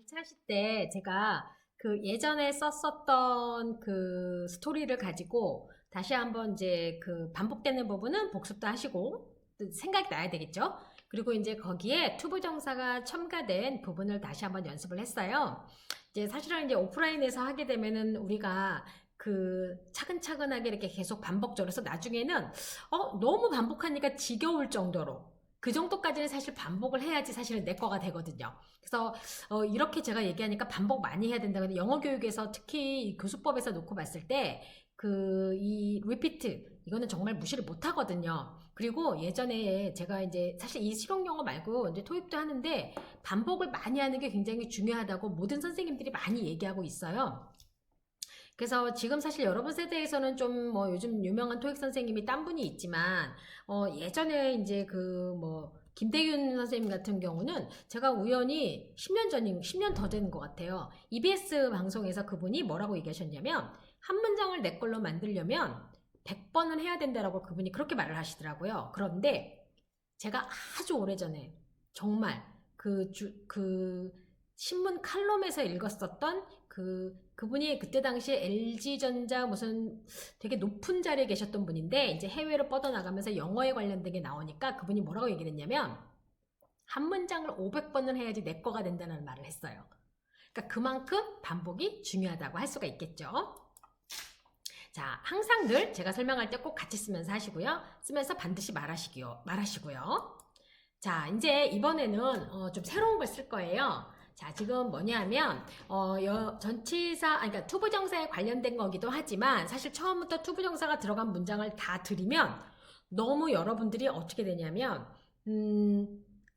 2차 시 때 제가 그 예전에 썼었던 그 스토리를 가지고 다시 한번 이제 그 반복되는 부분은 복습도 하시고 또 생각이 나야 되겠죠. 그리고 이제 거기에 투부정사가 첨가된 부분을 다시 한번 연습을 했어요. 이제 사실은 이제 오프라인에서 하게 되면은 우리가 그 차근차근하게 이렇게 계속 반복적으로 해서 나중에는 너무 반복하니까 지겨울 정도로 그 정도까지는 사실 반복을 해야지 사실은 내 거가 되거든요. 그래서 이렇게 제가 얘기하니까 반복 많이 해야 된다고. 영어 교육에서 특히 이 교수법에서 놓고 봤을 때 이 리피트 이거는 정말 무시를 못 하거든요. 그리고 예전에 제가 이제 사실 이 실용 영어 말고 이제 토익도 하는데 반복을 많이 하는 게 굉장히 중요하다고 모든 선생님들이 많이 얘기하고 있어요. 그래서 지금 사실 여러분 세대에서는 좀 뭐 요즘 유명한 토익 선생님이 딴 분이 있지만 예전에 이제 그 뭐 김대균 선생님 같은 경우는 제가 우연히 10년 더 된 것 같아요. EBS 방송에서 그분이 뭐라고 얘기하셨냐면 한 문장을 내 걸로 만들려면 100번은 해야 된다라고 그분이 그렇게 말을 하시더라고요. 그런데 제가 아주 오래전에 정말 그 신문 칼럼에서 읽었었던 그분이 그때 당시에 LG전자 무슨 되게 높은 자리에 계셨던 분인데 이제 해외로 뻗어나가면서 영어에 관련된 게 나오니까 그분이 뭐라고 얘기를 했냐면 한 문장을 500번은 해야지 내 거가 된다는 말을 했어요. 그러니까 그만큼 반복이 중요하다고 할 수가 있겠죠. 자, 항상 늘 제가 설명할 때 꼭 같이 쓰면서 하시고요. 쓰면서 반드시 말하시고요. 자, 이제 이번에는 좀 새로운 걸 쓸 거예요. 자, 지금 뭐냐면 전치사, 그러니까 투부정사에 관련된 거기도 하지만 사실 처음부터 투부정사가 들어간 문장을 다 들이면 너무 여러분들이 어떻게 되냐면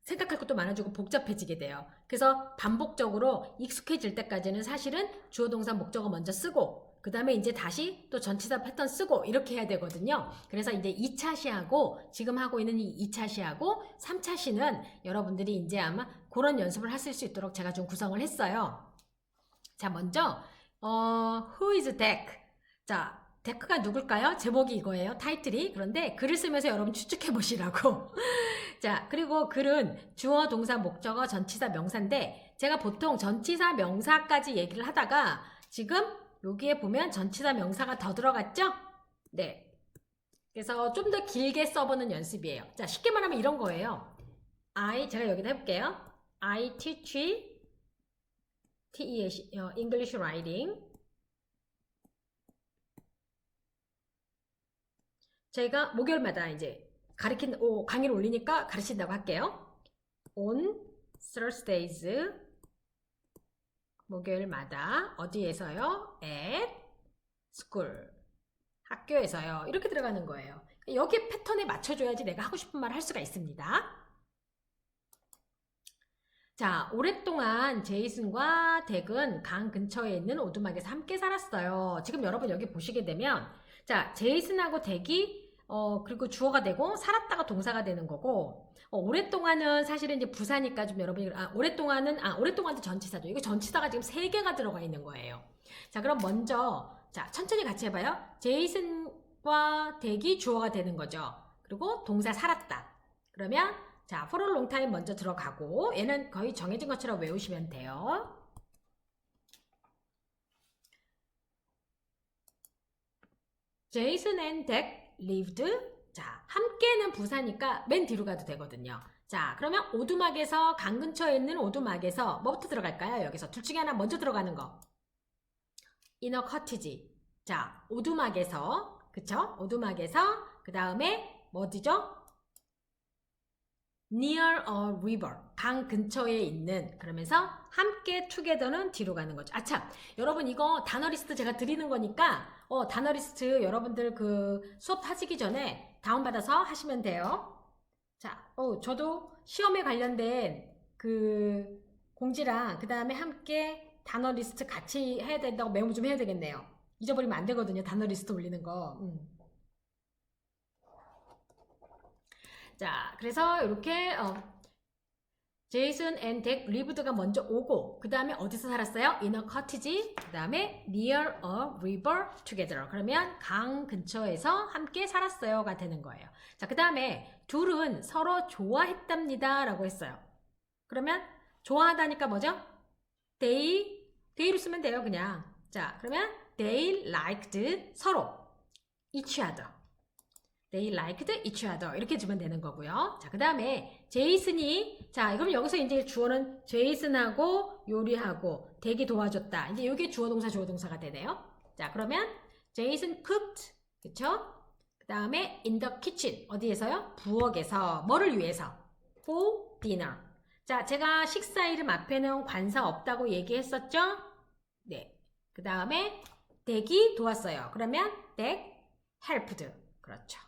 생각할 것도 많아지고 복잡해지게 돼요. 그래서 반복적으로 익숙해질 때까지는 사실은 주어 동사 목적어 먼저 쓰고 그 다음에 이제 다시 또 전치사 패턴 쓰고 이렇게 해야 되거든요. 그래서 이제 2차 시하고 지금 하고 있는 이 2차 시하고 3차 시는 여러분들이 이제 아마 그런 연습을 하실 수 있도록 제가 좀 구성을 했어요. 자, 먼저 Who is Deck? 자, 데크가 누굴까요? 제목이 이거예요. 타이틀이. 그런데 글을 쓰면서 여러분 추측해 보시라고. 자, 그리고 글은 주어, 동사, 목적어, 전치사, 명사인데 제가 보통 전치사, 명사까지 얘기를 하다가 지금 여기에 보면 전치사, 명사가 더 들어갔죠? 네. 그래서 좀 더 길게 써보는 연습이에요. 자, 쉽게 말하면 이런 거예요. 제가 여기다 해볼게요. I teach English writing. 제가 목요일마다 이제 강의를 올리니까 가르친다고 할게요. On Thursdays. 목요일마다 어디에서요? At school. 학교에서요. 이렇게 들어가는 거예요. 여기 패턴에 맞춰줘야지 내가 하고 싶은 말 할 수가 있습니다. 자, 오랫동안 제이슨과 덱은 강 근처에 있는 오두막에서 함께 살았어요. 지금 여러분 여기 보시게 되면 자, 제이슨하고 덱이 그리고 주어가 되고 살았다가 동사가 되는 거고 오랫동안은 사실은 이제 부사니까 좀 여러분이 오랫동안도 전치사죠. 이거 전치사가 지금 3개가 들어가 있는 거예요. 자, 그럼 먼저 자, 천천히 같이 해봐요. 제이슨과 덱이 주어가 되는 거죠. 그리고 동사 살았다. 그러면 자, for a long time 먼저 들어가고 얘는 거의 정해진 것처럼 외우시면 돼요. Jason and Dick lived. 자, 함께는 부사니까 맨 뒤로 가도 되거든요. 자, 그러면 오두막에서 강 근처에 있는 오두막에서 뭐부터 들어갈까요? 여기서 둘 중에 하나 먼저 들어가는 거. In a cottage. 자, 오두막에서 그쵸? 오두막에서 그 다음에 뭐지죠? near a river. 강 근처에 있는 그러면서 함께 together는 뒤로 가는 거죠. 아참, 여러분 이거 단어 리스트 제가 드리는 거니까 단어 리스트 여러분들 그 수업 하시기 전에 다운받아서 하시면 돼요. 자, 저도 시험에 관련된 그 공지랑 그 다음에 함께 단어 리스트 같이 해야 된다고 메모 좀 해야 되겠네요. 잊어버리면 안 되거든요. 단어 리스트 올리는 거. 자, 그래서 이렇게 제이슨 앤 덱 리브드가 먼저 오고 그 다음에 어디서 살았어요? In a cottage. 그 다음에 near a river together. 그러면 강 근처에서 함께 살았어요가 되는 거예요. 자, 그 다음에 둘은 서로 좋아했답니다 라고 했어요. 그러면 좋아하다니까 뭐죠? they로 쓰면 돼요, 그냥. 자, 그러면 they liked 서로 each other. They liked each other. 이렇게 주면 되는 거고요. 자, 그 다음에 제이슨이 자, 그럼 여기서 이제 주어는 제이슨하고 요리하고 댁이 도와줬다. 이제 이게 주어 동사 주어 동사가 되네요. 자, 그러면 제이슨 cooked. 그쵸? 그 다음에 in the kitchen. 어디에서요? 부엌에서. 뭐를 위해서? For dinner. 자, 제가 식사 이름 앞에는 관사 없다고 얘기했었죠? 네. 그 다음에 댁이 도왔어요. 그러면 댁 helped. 그렇죠.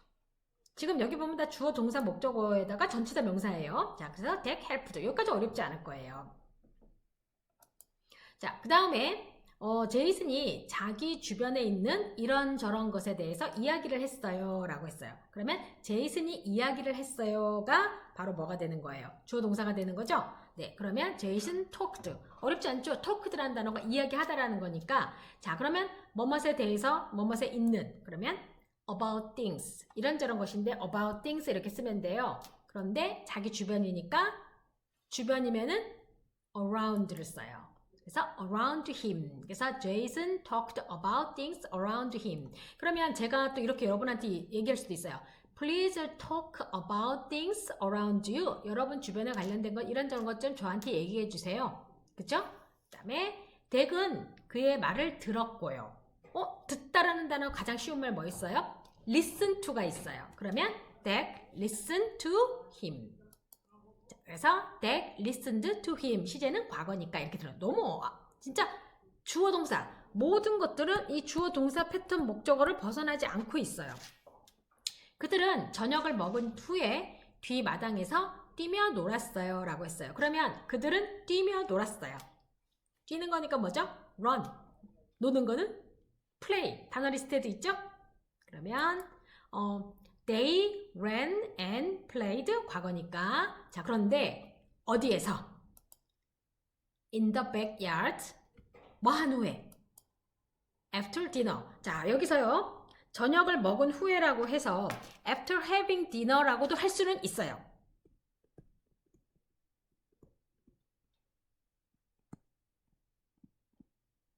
지금 여기 보면 다 주어 동사 목적어에다가 전치사 명사예요. 자, 그래서 댁 helped. 여기까지 어렵지 않을 거예요. 자, 그 다음에 제이슨이 자기 주변에 있는 이런저런 것에 대해서 이야기를 했어요 라고 했어요. 그러면 제이슨이 이야기를 했어요가 바로 뭐가 되는 거예요? 주어 동사가 되는 거죠? 네, 그러면 제이슨 talked. 어렵지 않죠? talked라는 단어가 이야기하다라는 거니까 자, 그러면 뭐뭇에 대해서 뭐뭇에 있는 그러면 about things 이런저런 것인데 about things 이렇게 쓰면 돼요. 그런데 자기 주변이니까 주변이면은 around를 써요. 그래서 around him. 그래서 Jason talked about things around him. 그러면 제가 또 이렇게 여러분한테 얘기할 수도 있어요. Please talk about things around you. 여러분 주변에 관련된 것 이런저런 것 좀 저한테 얘기해 주세요. 그쵸? 그 다음에 댁은 그의 말을 들었고요. 듣다라는 단어 가장 쉬운 말 뭐 있어요? listen to가 있어요. 그러면 댁 listen to him. 그래서 that listened to him. 시제는 과거니까 이렇게 들어요. 너무 진짜 주어 동사 모든 것들은 이 주어 동사 패턴 목적어를 벗어나지 않고 있어요. 그들은 저녁을 먹은 후에 뒤마당에서 뛰며 놀았어요 라고 했어요. 그러면 그들은 뛰며 놀았어요. 뛰는 거니까 뭐죠? run. 노는 거는 play. 단어 리스트에도 있죠? 그러면 They ran and played 과거니까 자 그런데 어디에서? In the backyard 뭐 한 후에? After dinner 자 여기서요 저녁을 먹은 후에라고 해서 After having dinner라고도 할 수는 있어요.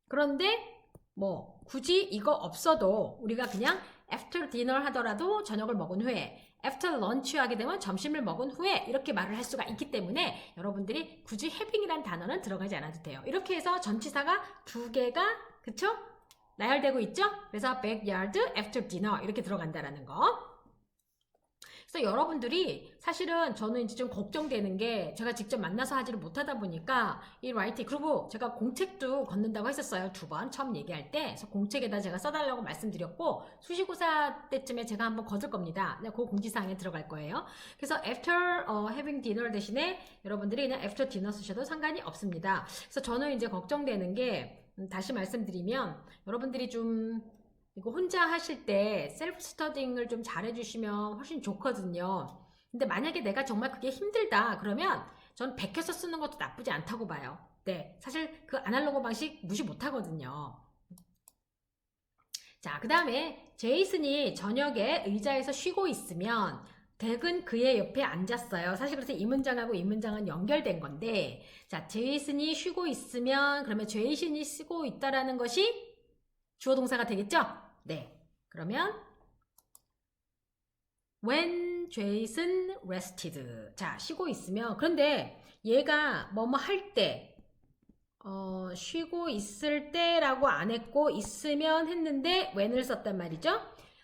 그런데 뭐 굳이 이거 없어도 우리가 그냥 after dinner 하더라도 저녁을 먹은 후에 after lunch 하게 되면 점심을 먹은 후에 이렇게 말을 할 수가 있기 때문에 여러분들이 굳이 having이란 단어는 들어가지 않아도 돼요. 이렇게 해서 전치사가 두 개가 그쵸? 나열되고 있죠? 그래서 backyard after dinner 이렇게 들어간다라는 거. 그래서 여러분들이 사실은 저는 이제 좀 걱정되는 게 제가 직접 만나서 하지를 못하다 보니까 이 라이팅 그리고 제가 공책도 걷는다고 했었어요. 2번 처음 얘기할 때 그래서 공책에다 제가 써달라고 말씀드렸고 수시고사 때쯤에 제가 한번 거둘 겁니다. 그 공지사항에 들어갈 거예요. 그래서 after having dinner 대신에 여러분들이 그냥 after dinner 쓰셔도 상관이 없습니다. 그래서 저는 이제 걱정되는 게 다시 말씀드리면 여러분들이 좀 이거 혼자 하실 때 셀프 스터딩을 좀 잘해주시면 훨씬 좋거든요. 근데 만약에 내가 정말 그게 힘들다 그러면 전 백해서 쓰는 것도 나쁘지 않다고 봐요. 네, 사실 그 아날로그 방식 무시 못하거든요. 자, 그 다음에 제이슨이 저녁에 의자에서 쉬고 있으면 덱은 그의 옆에 앉았어요. 사실 그래서 이 문장하고 이 문장은 연결된 건데 자, 제이슨이 쉬고 있으면 그러면 제이슨이 쉬고 있다라는 것이 주어 동사가 되겠죠? 네. 그러면 when Jason rested. 자, 쉬고 있으면 그런데 얘가 뭐뭐 할 때 쉬고 있을 때라고 안 했고 있으면 했는데 when을 썼단 말이죠.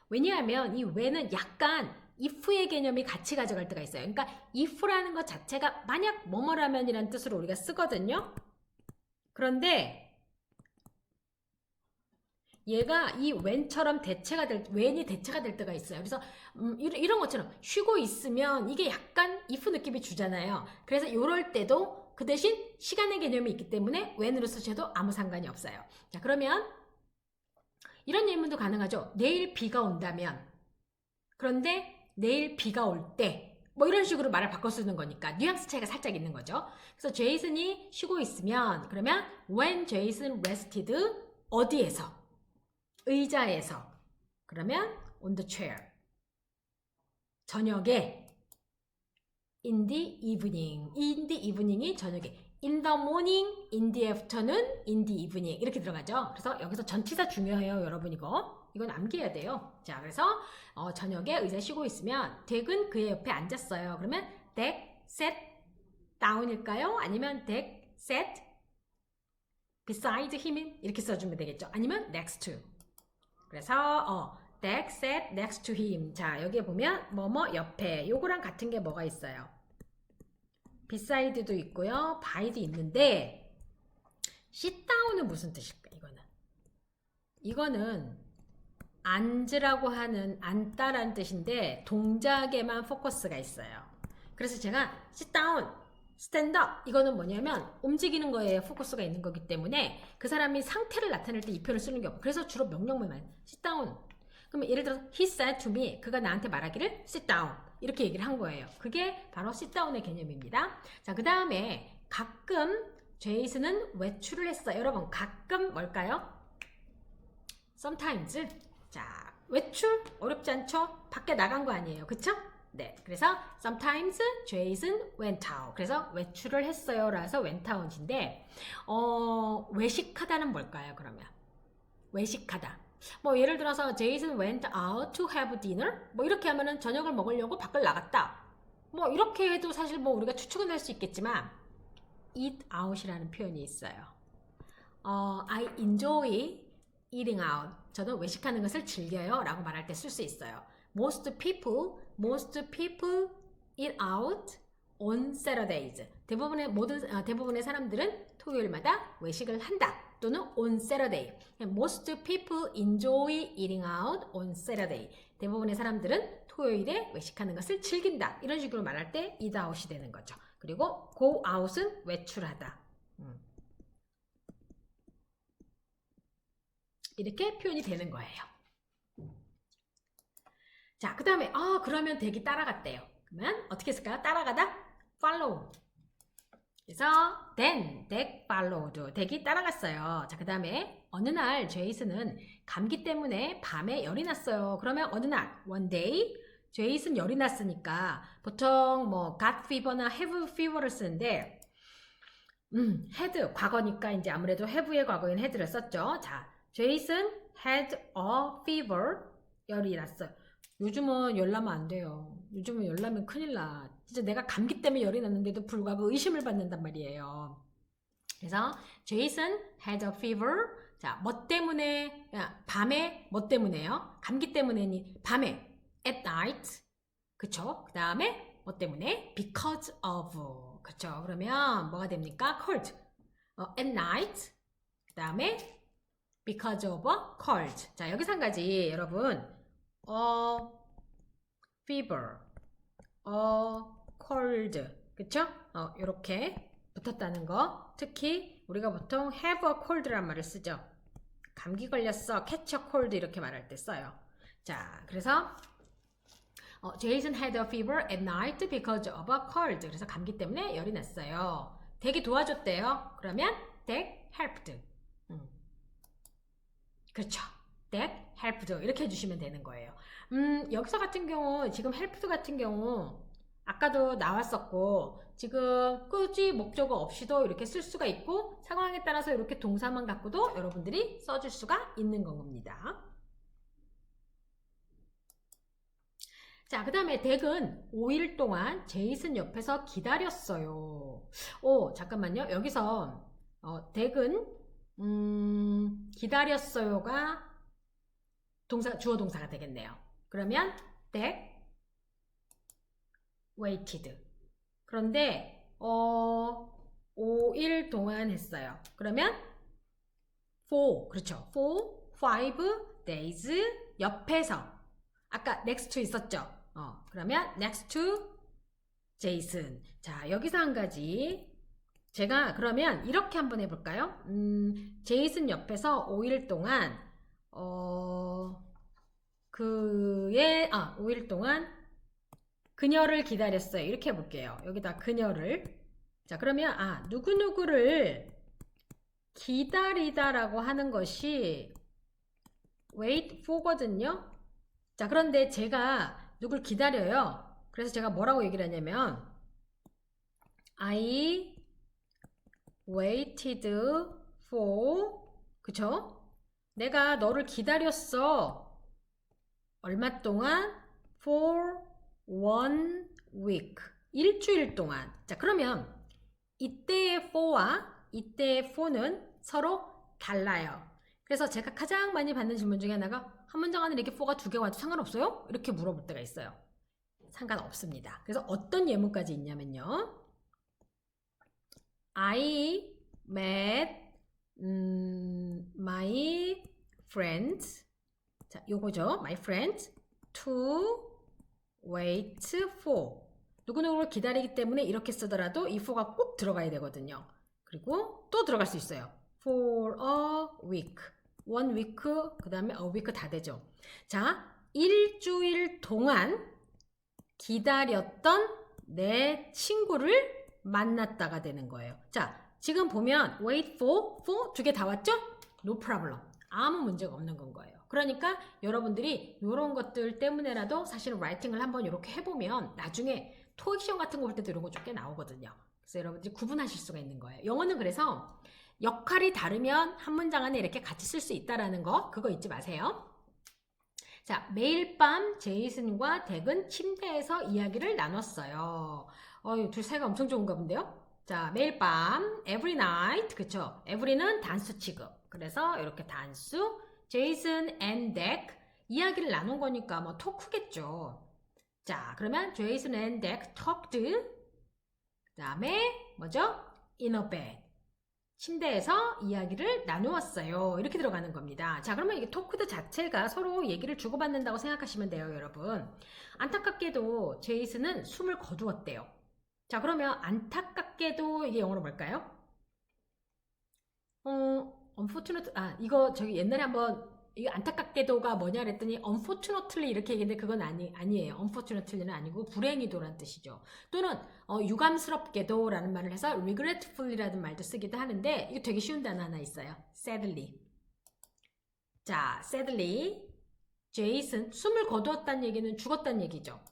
왜냐하면 이 when은 약간 if의 개념이 같이 가져갈 때가 있어요. 그러니까 if라는 것 자체가 만약 뭐뭐라면이라는 뜻으로 우리가 쓰거든요. 그런데 얘가 이 when처럼 when이 대체가 될 때가 있어요. 그래서 이런 것처럼 쉬고 있으면 이게 약간 if 느낌이 주잖아요. 그래서 이럴 때도 그 대신 시간의 개념이 있기 때문에 when으로 쓰셔도 아무 상관이 없어요. 자, 그러면 이런 예문도 가능하죠. 내일 비가 온다면 그런데 내일 비가 올 때 뭐 이런 식으로 말을 바꿔 쓰는 거니까 뉘앙스 차이가 살짝 있는 거죠. 그래서 제이슨이 쉬고 있으면 그러면 when Jason rested 어디에서? 의자에서. 그러면 on the chair. 저녁에 in the evening. in the evening이 저녁에. in the morning, in the afternoon, in the evening 이렇게 들어가죠. 그래서 여기서 전치사 중요해요, 여러분 이건 암기해야 돼요. 자, 그래서 저녁에 의자에 쉬고 있으면 덱은 그의 옆에 앉았어요. 그러면 덱 sat down일까요? 아니면 덱 sat beside him 이렇게 써주면 되겠죠. 아니면 next to. 그래서 덱 sat next to him. 자, 여기에 보면 뭐뭐 옆에 요거랑 같은 게 뭐가 있어요? beside도 있고요. by도 있는데 sit down은 무슨 뜻일까? 이거는 앉으라고 하는 앉다라는 뜻인데 동작에만 포커스가 있어요. 그래서 제가 sit down, stand up 이거는 뭐냐면 움직이는 거에 포커스가 있는 거기 때문에 그 사람이 상태를 나타낼 때 이 표현을 쓰는 게 없고 그래서 주로 명령문만 sit down. 그러면 예를 들어서 he said to me 그가 나한테 말하기를 sit down 이렇게 얘기를 한 거예요. 그게 바로 sit down의 개념입니다. 자, 그 다음에 가끔 제이슨은 외출을 했어요. 여러분 가끔 뭘까요? sometimes. 자, 외출 어렵지 않죠? 밖에 나간 거 아니에요. 그쵸? 네, 그래서 sometimes Jason went out. 그래서 외출을 했어요. 라서 went out인데 외식하다는 뭘까요? 그러면 외식하다. 뭐 예를 들어서 Jason went out to have dinner. 뭐 이렇게 하면은 저녁을 먹으려고 밖을 나갔다. 뭐 이렇게 해도 사실 뭐 우리가 추측은 할 수 있겠지만 eat out이라는 표현이 있어요. I enjoy eating out. 저는 외식하는 것을 즐겨요 라고 말할 때 쓸 수 있어요. Most people eat out on Saturdays. 대부분의 사람들은 토요일마다 외식을 한다. 또는 on Saturday. Most people enjoy eating out on Saturday. 대부분의 사람들은 토요일에 외식하는 것을 즐긴다. 이런 식으로 말할 때 eat out이 되는 거죠. 그리고 go out은 외출하다. 이렇게 표현이 되는 거예요. 자, 그 다음에 그러면 덱이 따라갔대요. 그러면 어떻게 했을까요? 따라가다 follow. 그래서 then 덱 followed. 덱이 따라갔어요. 자, 그 다음에 어느 날 제이슨은 감기 때문에 밤에 열이 났어요. 그러면 어느 날 one day 제이슨 열이 났으니까 보통 뭐 got fever나 have fever를 쓰는데 had 과거니까 이제 아무래도 have의 과거인 had를 썼죠. 자, 제이슨 had a fever. 열이 났어요. 요즘은 열나면 안 돼요. 요즘은 열나면 큰일 나. 진짜 내가 감기 때문에 열이 났는데도 불구하고 의심을 받는단 말이에요. 그래서 제이슨 had a fever. 자, 뭐 때문에? 밤에 뭐 때문에요? 감기 때문에니 밤에 at night. 그쵸? 그 다음에 뭐 때문에? because of. 그쵸? 그러면 뭐가 됩니까? cold. at night. 그 다음에 because of a cold. 자, 여기서 한 가지 여러분 fever, cold. 그쵸? 요렇게 붙었다는 거. 특히 우리가 보통 have a cold란 말을 쓰죠. 감기 걸렸어, catch a cold 이렇게 말할 때 써요. 자, 그래서 Jason had a fever at night because of a cold. 그래서 감기 때문에 열이 났어요. 덱이 도와줬대요. 그러면 덱 helped. 그렇죠. 덱 helped 이렇게 해주시면 되는 거예요. 여기서 같은 경우 지금 helped 같은 경우 아까도 나왔었고 지금 굳이 목적어 없이도 이렇게 쓸 수가 있고 상황에 따라서 이렇게 동사만 갖고도 여러분들이 써줄 수가 있는 겁니다. 자, 그 다음에 덱은 5일 동안 제이슨 옆에서 기다렸어요. 잠깐만요. 여기서 덱은 기다렸어요가 주어 동사가 되겠네요. 그러면 덱 waited. 그런데 5일 동안 했어요. 그러면 for, 그렇죠. for 5 days 옆에서 아까 next to 있었죠. 그러면 next to Jason. 자, 여기서 한 가지 제가 그러면 이렇게 한번 해볼까요? 제이슨 옆에서 5일 동안 5일 동안 그녀를 기다렸어요. 이렇게 해볼게요. 여기다 그녀를. 자, 그러면 누구누구를 기다리다라고 하는 것이 wait for거든요. 자, 그런데 제가 누굴 기다려요. 그래서 제가 뭐라고 얘기를 하냐면 I waited for, 그쵸? 내가 너를 기다렸어. 얼마 동안? for 1 week. 일주일 동안. 자, 그러면 이때의 for와 이때의 for는 서로 달라요. 그래서 제가 가장 많이 받는 질문 중에 하나가 한 문장 안에 이렇게 for가 2개 와도 상관없어요? 이렇게 물어볼 때가 있어요. 상관없습니다. 그래서 어떤 예문까지 있냐면요. I met my friends. 자, 요거죠. My friends to wait for. 누구누구를 기다리기 때문에 이렇게 쓰더라도 이 for가 꼭 들어가야 되거든요. 그리고 또 들어갈 수 있어요. For a week. 1 week, 그 다음에 a week 다 되죠. 자, 일주일 동안 기다렸던 내 친구를 만났다가 되는 거예요. 자, 지금 보면 wait for 2개 다 왔죠? No problem. 아무 문제가 없는 건 거예요. 그러니까 여러분들이 이런 것들 때문에라도 사실은 라이팅을 한번 이렇게 해보면 나중에 토익 시험 같은 거 볼 때도 이런 거 좀 꽤 나오거든요. 그래서 여러분들이 구분하실 수가 있는 거예요. 영어는 그래서 역할이 다르면 한 문장 안에 이렇게 같이 쓸 수 있다라는 거, 그거 잊지 마세요. 자, 매일 밤 제이슨과 덱은 침대에서 이야기를 나눴어요. 둘 사이가 엄청 좋은가 본데요? 자, 매일 밤, every night, 그쵸? every는 단수 취급. 그래서 이렇게 단수, 제이슨 and 덱, 이야기를 나눈 거니까 뭐 토크겠죠. 자, 그러면 제이슨 and 덱 talked, 그 다음에 뭐죠? in a bed. 침대에서 이야기를 나누었어요. 이렇게 들어가는 겁니다. 자, 그러면 이게 토크드 자체가 서로 얘기를 주고받는다고 생각하시면 돼요, 여러분. 안타깝게도 제이슨은 숨을 거두었대요. 자, 그러면 안타깝게도 이게 영어로 뭘까요? unfortunate, 이거 저기 옛날에 한번 이 안타깝게도가 뭐냐 그랬더니 unfortunately 이렇게 얘기했는데 그건 아니에요. unfortunately는 아니고 불행히도란 뜻이죠. 또는 유감스럽게도 라는 말을 해서 regretfully라는 말도 쓰기도 하는데 이거 되게 쉬운 단어 하나 있어요. sadly. 자, sadly 제이슨 숨을 거두었다는 얘기는 죽었다는 얘기죠.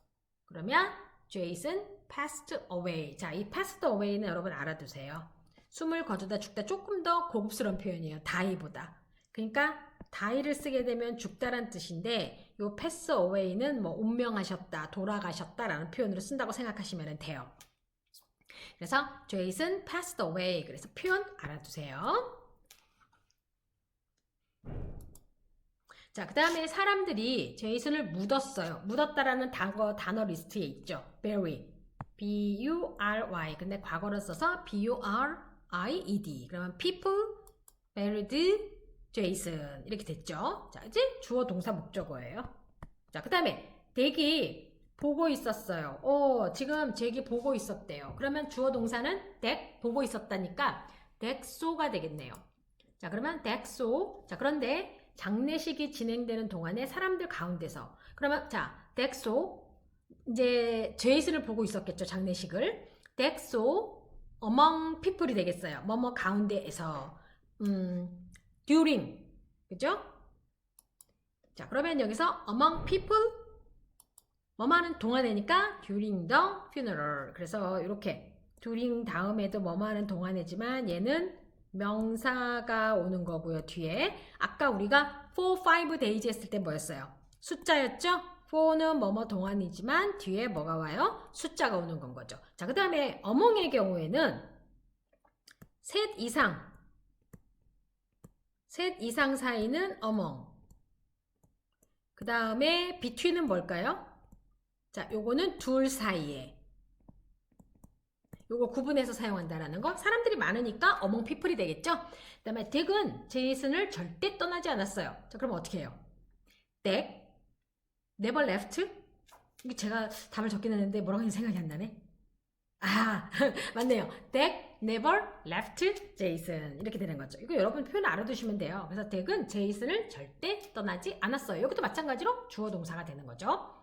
그러면 제이슨 passed away. 자, 이 passed away는 여러분 알아두세요. 숨을 거두다 죽다 조금 더 고급스러운 표현이에요. die보다. 그러니까 die를 쓰게 되면 죽다란 뜻인데 요 pass away는 뭐 운명하셨다, 돌아가셨다라는 표현으로 쓴다고 생각하시면 돼요. 그래서 Jason passed away. 그래서 표현 알아두세요. 자, 그 다음에 사람들이 제이슨을 묻었어요. 묻었다라는 단어 리스트에 있죠. bury. B-U-R-Y. 근데 과거를 써서 B-U-R-I-E-D. 그러면 people buried 제이슨. 이렇게 됐죠. 자, 이제 주어 동사 목적어예요. 자, 그 다음에 덱이 보고 있었어요. 지금 잭이 보고 있었대요. 그러면 주어 동사는 덱 보고 있었다니까 덱소가 되겠네요. 자, 그러면 덱소. 자, 그런데 장례식이 진행되는 동안에 사람들 가운데서 그러면 자, 덱소 이제 제이슨을 보고 있었겠죠. 장례식을. 덱소 among people이 되겠어요. 뭐뭐 가운데에서 during. 그죠? 자, 그러면 여기서 among people 뭐뭐하는 동안이니까 during the funeral. 그래서 이렇게 during 다음에도 뭐뭐하는 동안이지만 얘는 명사가 오는 거고요. 뒤에 아까 우리가 4, 5 days 했을 때 뭐였어요? 숫자였죠? 4는 뭐뭐 동안이지만 뒤에 뭐가 와요? 숫자가 오는 건 거죠. 자, 그 다음에 among의 경우에는 셋 이상 사이는 among. 그 다음에 between은 뭘까요? 자, 요거는 둘 사이에. 요거 구분해서 사용한다라는 거. 사람들이 많으니까 among people이 되겠죠? 그 다음에 덱은 제이슨을 절대 떠나지 않았어요. 자, 그럼 어떻게 해요? 덱 never left. 이게 제가 답을 적긴 했는데 뭐라고 했는지 생각이 안 나네. 맞네요. 덱 never left 제이슨. 이렇게 되는 거죠. 이거 여러분 표현 알아두시면 돼요. 그래서 덱은 제이슨을 절대 떠나지 않았어요. 여기도 마찬가지로 주어 동사가 되는 거죠.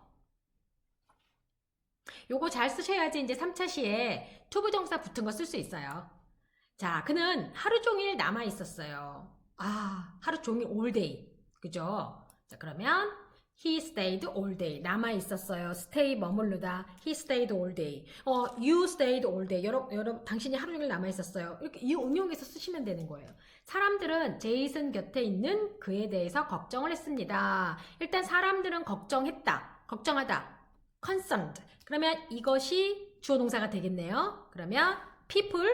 요거 잘 쓰셔야지 이제 3차 시에 투부정사 붙은 거 쓸 수 있어요. 자, 그는 하루 종일 남아 있었어요. 하루 종일 all day. 그죠? 자, 그러면 He stayed all day. 남아 있었어요. stay 머무르다. He stayed all day. You stayed all day. 여러분 당신이 하루 종일 남아 있었어요. 이렇게 이 응용해서 쓰시면 되는 거예요. 사람들은 제이슨 곁에 있는 그에 대해서 걱정을 했습니다. 일단 사람들은 걱정했다. 걱정하다. concerned. 그러면 이것이 주어 동사가 되겠네요. 그러면 people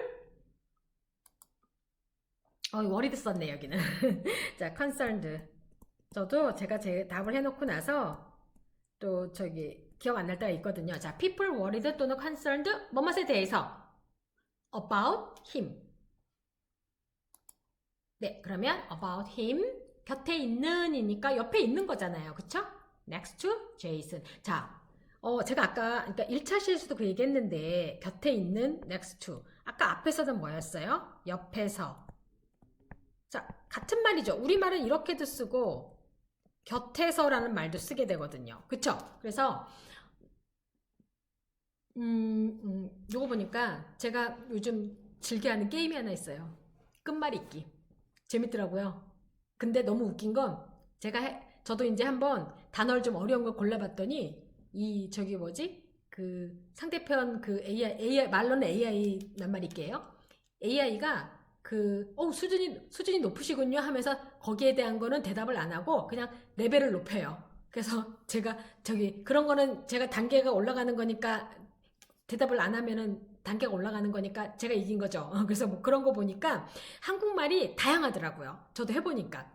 worried 썼네 여기는. 자, concerned. 저도 제가 제 답을 해놓고 나서 또 기억 안 날 때가 있거든요. 자, people worried 또는 concerned 뭐뭐에 대해서 about him. 네, 그러면 about him 곁에 있는이니까 옆에 있는 거잖아요. 그쵸? next to Jason. 자, 제가 아까 그러니까 1차 실수도 그 얘기했는데 곁에 있는 next to. 아까 앞에서는 뭐였어요? 옆에서. 자, 같은 말이죠. 우리말은 이렇게도 쓰고 곁에서라는 말도 쓰게 되거든요. 그쵸? 그래서 요거 보니까 제가 요즘 즐겨하는 게임이 하나 있어요. 끝말잇기. 재밌더라고요. 근데 너무 웃긴 건 저도 이제 한번 단어를 좀 어려운 걸 골라봤더니 그 상대편 그 AI 말로는 AI란 말일게요. AI가 수준이 높으시군요 하면서 거기에 대한 거는 대답을 안 하고 그냥 레벨을 높여요. 그래서 제가 그런 거는 제가 단계가 올라가는 거니까 대답을 안 하면은 단계가 올라가는 거니까 제가 이긴 거죠. 그래서 뭐 그런 거 보니까 한국말이 다양하더라고요. 저도 해보니까.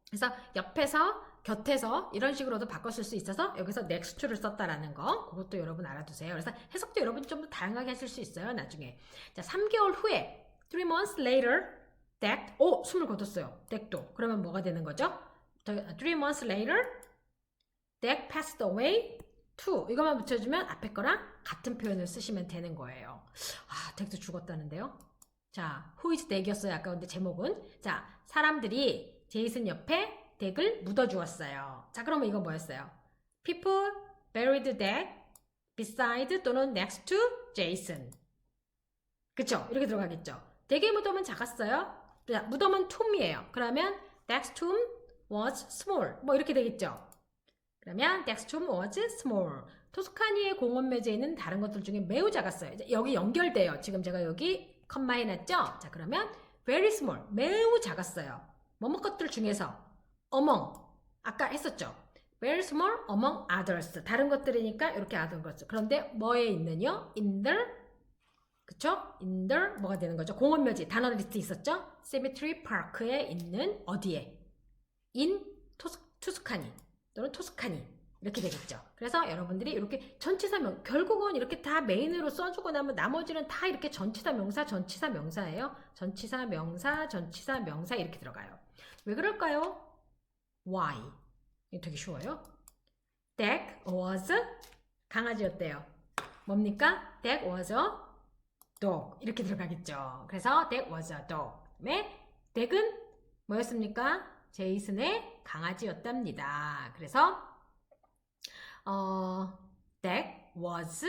그래서 옆에서, 곁에서 이런 식으로도 바꿨을 수 있어서 여기서 next to를 썼다라는 거 그것도 여러분 알아두세요. 그래서 해석도 여러분 좀 더 다양하게 하실 수 있어요. 나중에. 자, 3개월 후에 3 months later, that, 숨을 거뒀어요. that도. 그러면 뭐가 되는 거죠? 3 months later, that passed away to. 이것만 붙여주면 앞에 거랑 같은 표현을 쓰시면 되는 거예요. that도 죽었다는데요. 자, who is that이었어요. 아까 근데 제목은. 자, 사람들이 제이슨 옆에 that을 묻어주었어요. 자, 그러면 이거 뭐였어요? People buried that beside 또는 next to Jason. 그쵸? 이렇게 들어가겠죠. 대개 무덤은 작았어요. 무덤은 tomb이에요. 그러면 that tomb was small. 뭐 이렇게 되겠죠. 그러면 that tomb was small. 토스카니의 공원묘지에 있는 다른 것들 중에 매우 작았어요. 여기 연결돼요. 지금 제가 여기 컴마 해놨죠. 자, 그러면 very small. 매우 작았어요. 뭐뭐 것들 중에서 among. 아까 했었죠. very small among others. 다른 것들이니까 이렇게 other 것들. 그런데 뭐에 있느냐? in the 그쵸? in the 뭐가 되는 거죠? 공원묘지 단어 리스트 있었죠? cemetery park에 있는 어디에? in 투스카니 또는 토스카니 이렇게 되겠죠. 그래서 여러분들이 이렇게 전치사 결국은 이렇게 다 메인으로 써주고 나면 나머지는 다 이렇게 전치사 명사예요. 전치사 명사 이렇게 들어가요. 왜 그럴까요? Why? 이게 되게 쉬워요. That was 강아지였대요. 뭡니까? That was a dog 이렇게 들어가겠죠. 그래서 that was a dog. 댁은 뭐였습니까? 제이슨의 강아지였답니다. 그래서 that was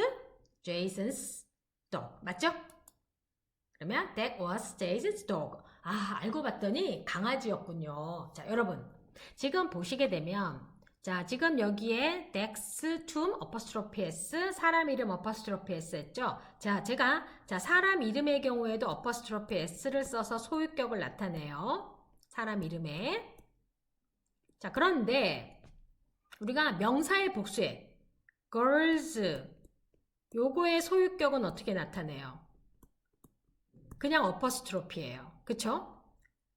Jason's dog. 맞죠? 그러면 that was Jason's dog. 알고 봤더니 강아지였군요. 자, 여러분 지금 보시게 되면 자, 지금 여기에 dex, tomb, apostrophe s, 사람 이름 apostrophe s 했죠? 자, 사람 이름의 경우에도 apostrophe s를 써서 소유격을 나타내요. 사람 이름에. 자, 그런데 우리가 명사의 복수에 girls 요거의 소유격은 어떻게 나타내요? 그냥 apostrophe예요. 그쵸?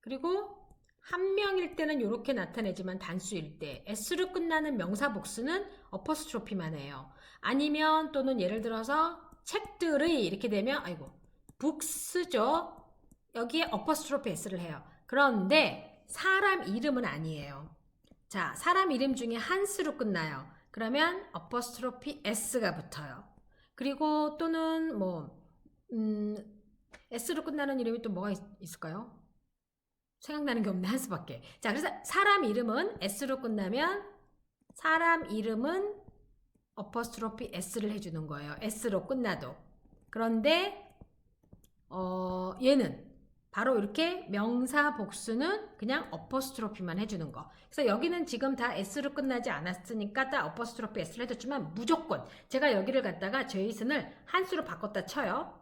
그리고 한 명일 때는 이렇게 나타내지만 단수일 때 s로 끝나는 명사 복수는 apostrophe만 해요. 아니면 또는 예를 들어서 책들의 이렇게 되면 books죠. 여기에 apostrophe s를 해요. 그런데 사람 이름은 아니에요. 자, 사람 이름 중에 한스로 끝나요. 그러면 apostrophe s가 붙어요. 그리고 또는 s로 끝나는 이름이 또 뭐가 있을까요? 생각나는 게 없네. 한스밖에. 자, 그래서 사람 이름은 s로 끝나면 사람 이름은 apostrophe s를 해주는 거예요. s로 끝나도. 그런데 얘는 바로 이렇게 명사 복수는 그냥 어퍼스트로피만 해주는 거. 그래서 여기는 지금 다 S로 끝나지 않았으니까 딱 어퍼스트로피 S를 해줬지만 무조건 제가 여기를 갖다가 제이슨을 한수로 바꿨다 쳐요.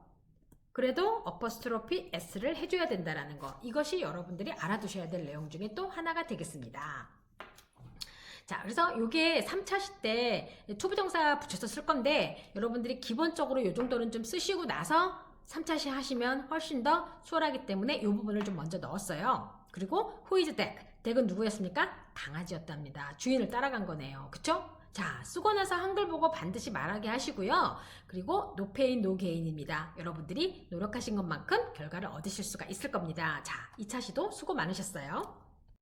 그래도 어퍼스트로피 S를 해줘야 된다라는 거. 이것이 여러분들이 알아두셔야 될 내용 중에 또 하나가 되겠습니다. 자, 그래서 요게 3차 시 때 투부정사 붙여서 쓸 건데 여러분들이 기본적으로 요 정도는 좀 쓰시고 나서 3차 시 하시면 훨씬 더 수월하기 때문에 이 부분을 좀 먼저 넣었어요. 그리고 who is that? 댁은 누구였습니까? 강아지였답니다. 주인을 따라간 거네요. 그쵸? 자, 쓰고 나서 한글 보고 반드시 말하게 하시고요. 그리고 no pain, no gain입니다. 여러분들이 노력하신 것만큼 결과를 얻으실 수가 있을 겁니다. 자, 2차 시도 수고 많으셨어요.